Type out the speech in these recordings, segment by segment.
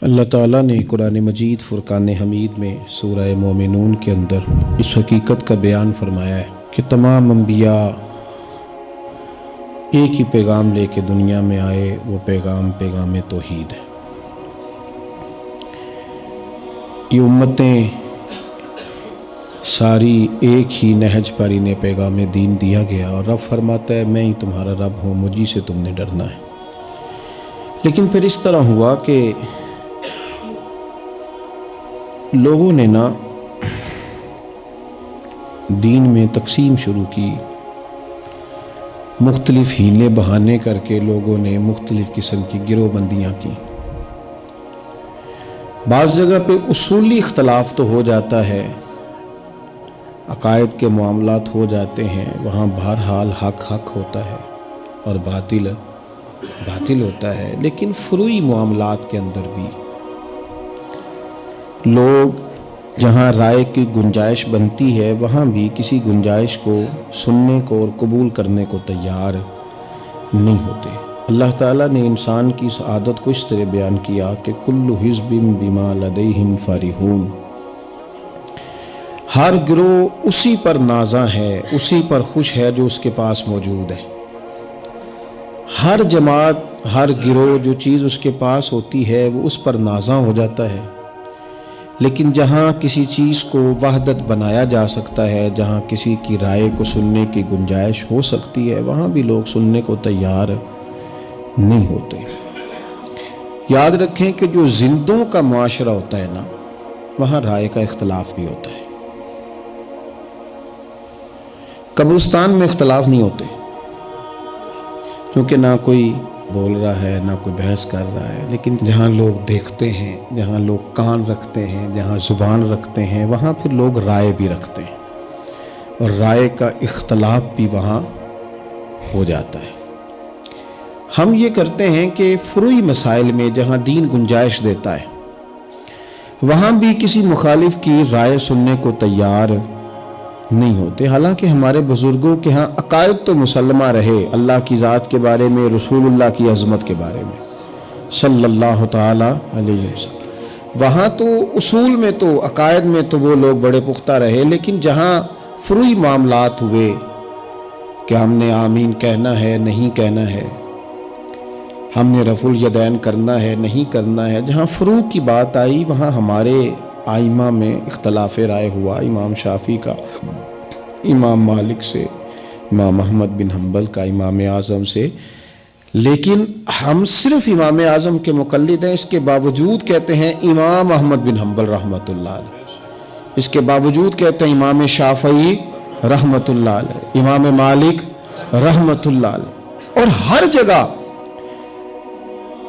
اللہ تعالیٰ نے قرآن مجید فرقان حمید میں سورہ مومنون کے اندر اس حقیقت کا بیان فرمایا ہے کہ تمام انبیاء ایک ہی پیغام لے کے دنیا میں آئے، وہ پیغام توحید ہے۔ یہ امتیں ساری ایک ہی نہج پر انہیں پیغام دین دیا گیا، اور رب فرماتا ہے میں ہی تمہارا رب ہوں، مجھی سے تم نے ڈرنا ہے۔ لیکن پھر اس طرح ہوا کہ لوگوں نے دین میں تقسیم شروع کی، مختلف ہیلے بہانے کر کے لوگوں نے مختلف قسم کی گروہ بندیاں کی۔ بعض جگہ پہ اصولی اختلاف تو ہو جاتا ہے، عقائد کے معاملات ہو جاتے ہیں، وہاں بہرحال حق ہوتا ہے اور باطل ہوتا ہے، لیکن فروعی معاملات کے اندر بھی لوگ جہاں رائے کی گنجائش بنتی ہے وہاں بھی کسی گنجائش کو سننے کو اور قبول کرنے کو تیار نہیں ہوتے۔ اللہ تعالیٰ نے انسان کی اس عادت کو اس طرح بیان کیا کہ کل حزب بما لدیہم فرحون، ہر گروہ اسی پر نازاں ہے، اسی پر خوش ہے جو اس کے پاس موجود ہے۔ ہر جماعت، ہر گروہ جو چیز اس کے پاس ہوتی ہے وہ اس پر نازاں ہو جاتا ہے، لیکن جہاں کسی چیز کو وحدت بنایا جا سکتا ہے، جہاں کسی کی رائے کو سننے کی گنجائش ہو سکتی ہے، وہاں بھی لوگ سننے کو تیار نہیں ہوتے۔ یاد رکھیں کہ جو زندوں کا معاشرہ ہوتا ہے وہاں رائے کا اختلاف بھی ہوتا ہے۔ قبرستان میں اختلاف نہیں ہوتے، کیونکہ نہ کوئی بول رہا ہے نہ کوئی بحث کر رہا ہے، لیکن جہاں لوگ دیکھتے ہیں، جہاں لوگ کان رکھتے ہیں، جہاں زبان رکھتے ہیں، وہاں پھر لوگ رائے بھی رکھتے ہیں، اور رائے کا اختلاف بھی وہاں ہو جاتا ہے۔ ہم یہ کرتے ہیں کہ فروعی مسائل میں جہاں دین گنجائش دیتا ہے وہاں بھی کسی مخالف کی رائے سننے کو تیار نہیں ہوتے، حالانکہ ہمارے بزرگوں کے ہاں عقائد تو مسلمہ رہے، اللہ کی ذات کے بارے میں، رسول اللہ کی عظمت کے بارے میں صلی اللہ تعالی علیہ وسلم، وہاں تو اصول میں تو عقائد میں تو وہ لوگ بڑے پختہ رہے، لیکن جہاں فروعی معاملات ہوئے کہ ہم نے آمین کہنا ہے نہیں کہنا ہے، ہم نے رفع الیدین کرنا ہے نہیں کرنا ہے، جہاں فروع کی بات آئی وہاں ہمارے آئمہ میں اختلاف رائے ہوا، امام شافعی کا امام مالک سے، امام احمد بن حنبل کا امام اعظم سے، لیکن ہم صرف امام اعظم کے مقلد ہیں، اس کے باوجود کہتے ہیں امام احمد بن حنبل رحمۃ اللہ علیہ، اس کے باوجود کہتے ہیں امام شافعی رحمۃ اللہ علیہ، امام مالک رحمۃ اللہ علیہ، اور ہر جگہ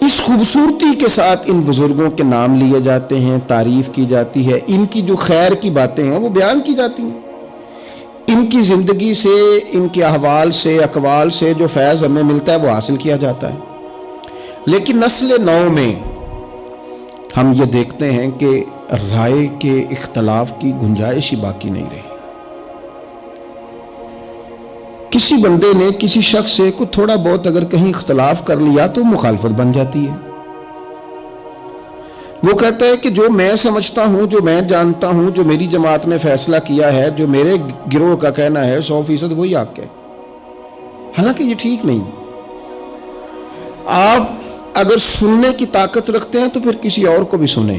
اس خوبصورتی کے ساتھ ان بزرگوں کے نام لیے جاتے ہیں، تعریف کی جاتی ہے، ان کی جو خیر کی باتیں ہیں وہ بیان کی جاتی ہیں، ان کی زندگی سے، ان کے احوال سے، اقوال سے جو فیض ہمیں ملتا ہے وہ حاصل کیا جاتا ہے۔ لیکن نسل نو میں ہم یہ دیکھتے ہیں کہ رائے کے اختلاف کی گنجائش ہی باقی نہیں رہی۔ کسی بندے نے کسی شخص سے کو تھوڑا بہت اگر کہیں اختلاف کر لیا تو مخالفت بن جاتی ہے۔ وہ کہتا ہے کہ جو میں سمجھتا ہوں، جو میں جانتا ہوں، جو میری جماعت نے فیصلہ کیا ہے، جو میرے گروہ کا کہنا ہے 100% وہی حق ہے، حالانکہ یہ ٹھیک نہیں۔ آپ اگر سننے کی طاقت رکھتے ہیں تو پھر کسی اور کو بھی سنیں،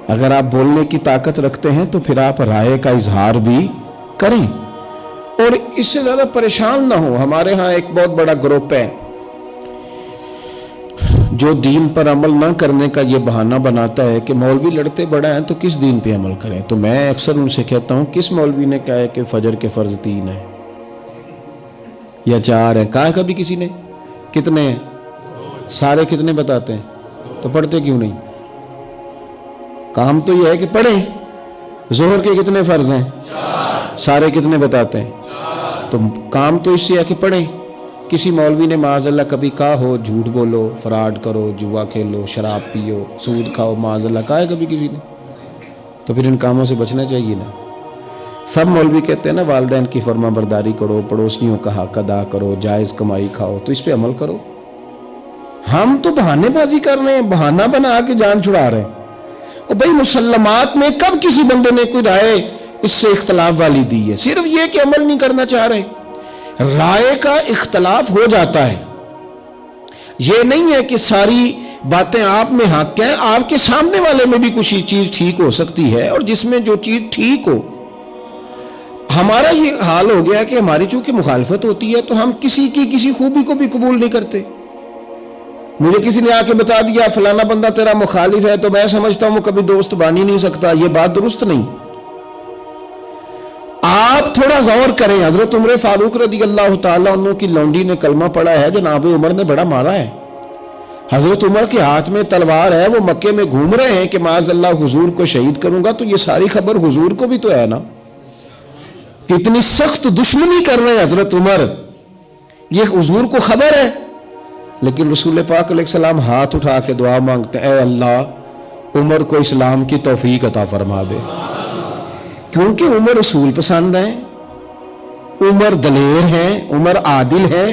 اگر آپ بولنے کی طاقت رکھتے ہیں تو پھر آپ رائے کا اظہار بھی کریں، اور اس سے زیادہ پریشان نہ ہو۔ ہمارے ہاں ایک بہت بڑا گروپ ہے جو دین پر عمل نہ کرنے کا یہ بہانہ بناتا ہے کہ مولوی لڑتے بڑا ہیں تو کس دین پہ عمل کریں۔ تو میں اکثر ان سے کہتا ہوں کس مولوی نے کہا ہے کہ فجر کے فرض 3 ہیں یا 4 ہیں؟ کہا ہے کبھی کسی نے؟ کتنے ہیں؟ سارے کتنے بتاتے ہیں؟ تو پڑھتے کیوں نہیں؟ کام تو یہ ہے کہ پڑھیں۔ ظہر کے کتنے فرض ہیں؟ سارے کتنے بتاتے ہیں؟ تو کام تو اس سے ہے کہ پڑھیں۔ کسی مولوی نے معاذ اللہ کبھی کہا ہو جھوٹ بولو، فراڈ کرو، جوا کھیلو، شراب پیو، سود کھاؤ، معاذ اللہ کہا ہے کبھی کسی نے؟ تو پھر ان کاموں سے بچنا چاہیے نا۔ سب مولوی کہتے ہیں نا والدین کی فرما برداری کرو، پڑوسیوں کا حق ادا کرو، جائز کمائی کھاؤ، تو اس پہ عمل کرو۔ ہم تو بہانے بازی کر رہے ہیں، بہانہ بنا کے جان چھڑا رہے ہیں۔ اور بھائی مسلمات میں کب کسی بندے نے کوئی رائے اس سے اختلاف والی دی ہے؟ صرف یہ کہ عمل نہیں کرنا چاہ رہے۔ رائے کا اختلاف ہو جاتا ہے، یہ نہیں ہے کہ ساری باتیں آپ میں حق ہیں، آپ کے سامنے والے میں بھی کچھ چیز ٹھیک ہو سکتی ہے، اور جس میں جو چیز ٹھیک ہو۔ ہمارا یہ حال ہو گیا کہ ہماری چونکہ مخالفت ہوتی ہے تو ہم کسی کی کسی خوبی کو بھی قبول نہیں کرتے۔ مجھے کسی نے آ کے بتا دیا فلانا بندہ تیرا مخالف ہے تو میں سمجھتا ہوں وہ کبھی دوست بن ہی نہیں سکتا، یہ بات درست نہیں۔ آپ تھوڑا غور کریں، حضرت عمر فاروق رضی اللہ تعالیٰ عنہ کی لونڈی نے کلمہ پڑھا ہے، جناب عمر نے بڑا مارا ہے۔ حضرت عمر کے ہاتھ میں تلوار ہے، وہ مکے میں گھوم رہے ہیں کہ معاذ اللہ حضور کو شہید کروں گا، تو یہ ساری خبر حضور کو بھی تو ہے نا، کتنی سخت دشمنی کر رہے ہیں حضرت عمر، یہ حضور کو خبر ہے۔ لیکن رسول پاک علیہ السلام ہاتھ اٹھا کے دعا مانگتے ہیں، اے اللہ عمر کو اسلام کی توفیق عطا فرما دے، کیونکہ عمر رسول پسند ہیں، عمر دلیر ہیں، عمر عادل ہیں۔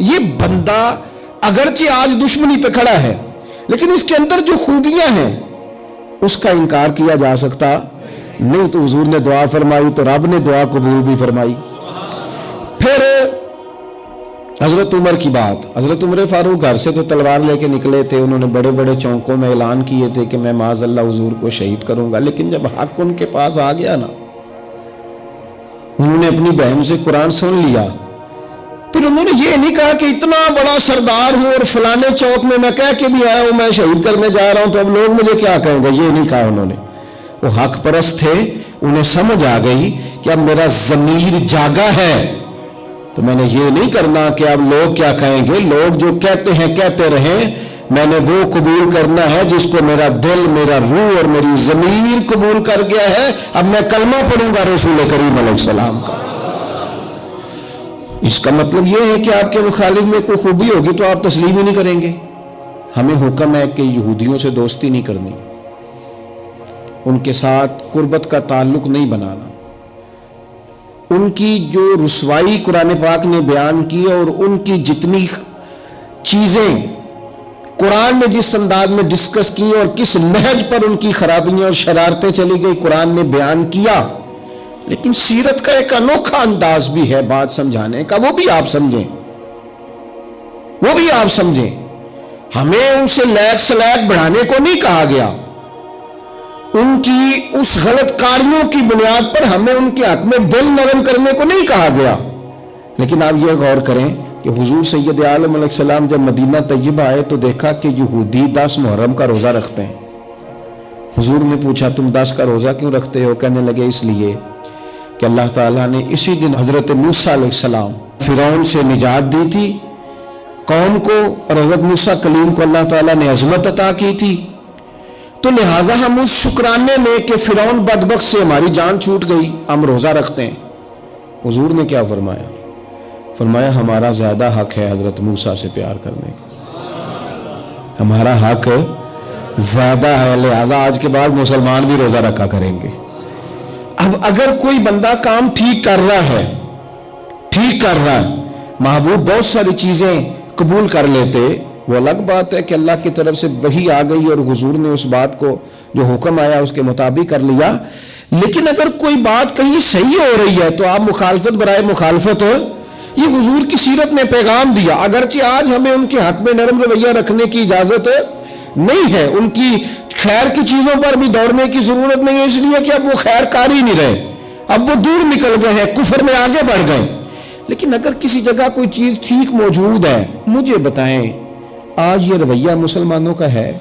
یہ بندہ اگرچہ آج دشمنی پہ کھڑا ہے لیکن اس کے اندر جو خوبیاں ہیں اس کا انکار کیا جا سکتا نہیں، تو حضور نے دعا فرمائی تو رب نے دعا قبول بھی فرمائی۔ پھر حضرت عمر کی بات، حضرت عمر فاروق گھر سے تو تلوار لے کے نکلے تھے، انہوں نے بڑے بڑے چونکوں میں اعلان کیے تھے کہ میں معاذ اللہ حضور کو شہید کروں گا، لیکن جب حق ان کے پاس آ گیا نا، انہوں نے اپنی بہن سے قرآن سن لیا، پھر انہوں نے یہ نہیں کہا کہ اتنا بڑا سردار ہوں اور فلانے چوک میں کہہ کے بھی آیا ہوں میں شہید کرنے جا رہا ہوں تو اب لوگ مجھے کیا کہیں گے، یہ نہیں کہا انہوں نے۔ وہ حق پرست تھے، انہیں سمجھ آ گئی کہ اب میرا ضمیر جاگا ہے تو میں نے یہ نہیں کرنا کہ اب لوگ کیا کہیں گے، لوگ جو کہتے ہیں کہتے رہیں، میں نے وہ قبول کرنا ہے جس کو میرا دل، میرا روح اور میری ضمیر قبول کر گیا ہے۔ اب میں کلمہ پڑھوں گا رسول کریم علیہ السلام کا۔ اس کا مطلب یہ ہے کہ آپ کے مخالف میں کوئی خوبی ہوگی تو آپ تسلیم ہی نہیں کریں گے۔ ہمیں حکم ہے کہ یہودیوں سے دوستی نہیں کرنی، ان کے ساتھ قربت کا تعلق نہیں بنانا، ان کی جو رسوائی قرآن پاک نے بیان کی اور ان کی جتنی چیزیں قرآن نے جس انداز میں ڈسکس کی اور کس نہج پر ان کی خرابیاں اور شرارتیں چلی گئی قرآن نے بیان کیا، لیکن سیرت کا ایک انوکھا انداز بھی ہے بات سمجھانے کا، وہ بھی آپ سمجھیں، وہ بھی آپ سمجھیں۔ ہمیں ان سے لیک سلیک بڑھانے کو نہیں کہا گیا، ان کی اس غلط کاریوں کی بنیاد پر ہمیں ان کے حق میں دل نرم کرنے کو نہیں کہا گیا۔ لیکن آپ یہ غور کریں کہ حضور سید عالم علیہ السلام جب مدینہ طیبہ آئے تو دیکھا کہ یہودی 10 محرم کا روزہ رکھتے ہیں۔ حضور نے پوچھا تم 10 کا روزہ کیوں رکھتے ہو؟ کہنے لگے اس لیے کہ اللہ تعالیٰ نے اسی دن حضرت موسیٰ علیہ السلام فرعون سے نجات دی تھی قوم کو، اور حضرت موسیٰ کلیم کو اللہ تعالیٰ نے عظمت عطا کی تھی، تو لہٰذا ہم اس شکرانے میں کہ فرعون بدبخت سے ہماری جان چھوٹ گئی ہم روزہ رکھتے ہیں۔ حضور نے کیا فرمایا؟ فرمایا ہمارا زیادہ حق ہے حضرت موسیٰ سے پیار کرنے کا، ہمارا حق زیادہ ہے، لہٰذا آج کے بعد مسلمان بھی روزہ رکھا کریں گے۔ اب اگر کوئی بندہ کام ٹھیک کر رہا ہے، ٹھیک کر رہا ہے، محبوب بہت ساری چیزیں قبول کر لیتے، وہ الگ بات ہے کہ اللہ کی طرف سے وحی آ گئی اور حضور نے اس بات کو جو حکم آیا اس کے مطابق کر لیا۔ لیکن اگر کوئی بات کہیں صحیح ہو رہی ہے تو آپ مخالفت برائے مخالفت ہو، یہ حضور کی سیرت نے پیغام دیا، اگرچہ آج ہمیں ان کے حق میں نرم رویہ رکھنے کی اجازت نہیں ہے، ان کی خیر کی چیزوں پر بھی دوڑنے کی ضرورت نہیں ہے، اس لیے کہ اب وہ خیر کار ہی نہیں رہے، اب وہ دور نکل گئے ہیں، کفر میں آگے بڑھ گئے۔ لیکن اگر کسی جگہ کوئی چیز ٹھیک موجود ہے، مجھے بتائیں آج یہ رویہ مسلمانوں کا ہے؟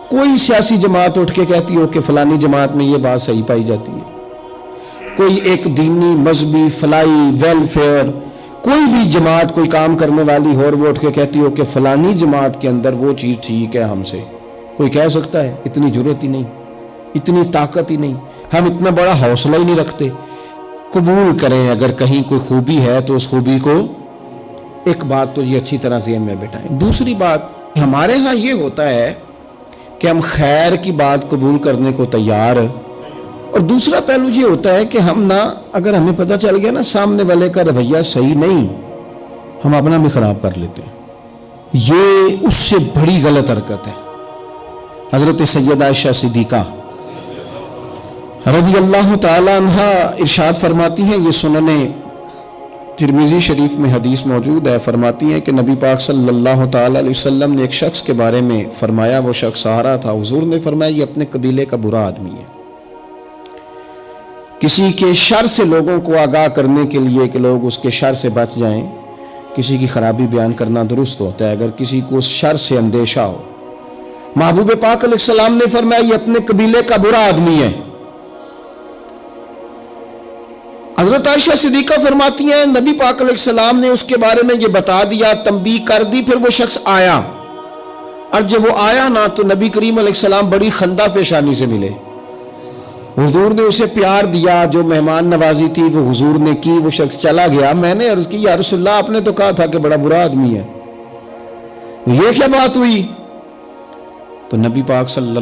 کوئی سیاسی جماعت اٹھ کے کہتی ہو کہ فلانی جماعت میں یہ بات صحیح پائی جاتی ہے، کوئی ایک دینی مذہبی فلائی ویلفیئر کوئی بھی جماعت کوئی کام کرنے والی ہو اور وہ اٹھ کے کہتی ہو کہ فلانی جماعت کے اندر وہ چیز ٹھیک ہے، ہم سے کوئی کہہ سکتا ہے؟ اتنی جرات ہی نہیں، اتنی طاقت ہی نہیں، ہم اتنا بڑا حوصلہ ہی نہیں رکھتے۔ قبول کریں اگر کہیں کوئی خوبی ہے تو اس خوبی کو، ایک بات تو یہ اچھی طرح ذہن میں بٹھائیں۔ دوسری بات، ہمارے ہاں یہ ہوتا ہے کہ ہم خیر کی بات قبول کرنے کو تیار، اور دوسرا پہلو یہ ہوتا ہے کہ ہم نہ، اگر ہمیں پتہ چل گیا نا سامنے والے کا رویہ صحیح نہیں، ہم اپنا بھی خراب کر لیتے ہیں۔ یہ اس سے بڑی غلط حرکت ہے۔ حضرت سیدہ عائشہ صدیقہ رضی اللہ تعالی عنہ ارشاد فرماتی ہیں، یہ سنن ترمذی شریف میں حدیث موجود ہے، فرماتی ہیں کہ نبی پاک صلی اللہ تعالی علیہ وسلم نے ایک شخص کے بارے میں فرمایا، وہ شخص سہارا تھا، حضور نے فرمایا یہ اپنے قبیلے کا برا آدمی ہے۔ کسی کے شر سے لوگوں کو آگاہ کرنے کے لیے کہ لوگ اس کے شر سے بچ جائیں، کسی کی خرابی بیان کرنا درست ہوتا ہے اگر کسی کو اس شر سے اندیشہ ہو۔ محبوب پاک علیہ السلام نے فرمایا یہ اپنے قبیلے کا برا آدمی ہے۔ حضرت عائشہ صدیقہ فرماتی ہیں نبی پاک علیہ السلام نے اس کے بارے میں یہ بتا دیا، تنبیہ کر دی، پھر وہ شخص آیا، اور جب وہ آیا نا تو نبی کریم علیہ السلام بڑی خندہ پیشانی سے ملے، حضور نے اسے پیار دیا، جو مہمان نوازی تھی وہ حضور نے کی، وہ شخص چلا گیا۔ میں نے عرض کی یا رسول اللہ آپ نے تو کہا تھا کہ بڑا برا آدمی ہے، یہ کیا بات ہوئی؟ تو نبی پاک صلی اللہ